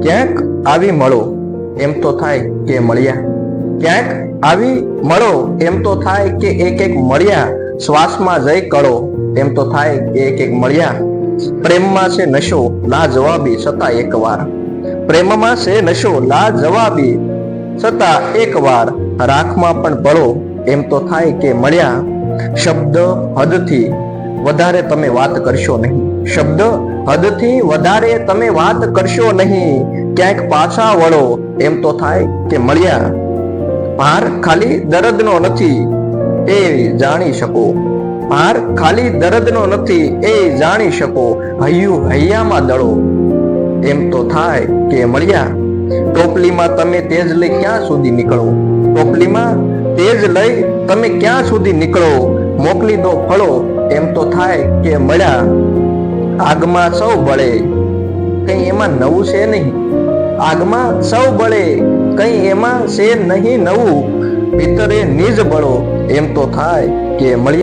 ક્યાંક આવી મળો એમ તો થાય કે મળ્યા, ક્યાંક આવી મળો એમ તો થાય કે એક એક મળ્યા, શ્વાસમાં જઈ કળો એમ તો થાય કે એક એક મળ્યા. પ્રેમમાં છે નશો લાજવાબી છતાં એકવાર, પ્રેમમાં છે નશો લાજવાબી છતાં એકવાર, રાખમાં પણ ભળો એમ તો થાય કે મળ્યા. શબ્દ હદથી વધારે તમે વાત કરશો નહીં, શબ્દ હદથી વધારે તમે વાત કરશો નહીં, ક્યાંક પાછા વળો એમ તો થાય કે મળ્યા. ભાર ખાલી દર્દનો નથી એ જાણી શકો, ભાર ખાલી દર્દનો નથી એ જાણી શકો, હૈયું હૈયામાં દળો એમ તો થાય કે મળ્યા. ટોપલીમાં તમે તેજ લઈ ક્યાં સુધી નીકળો, ટોપલીમાં તેજ લઈ તમે ક્યાં સુધી નીકળો, મોકલી દો ફળો એમ તો થાય કે મળ્યા. આગમાં સૌ બળે કઈ એમાં નવું છે નહીં, આગમાં સૌ બળે કઈ એમાં છે નહીં નવું, ભીતરે નિજ બળો એમ તો થાય કે મળ્યા.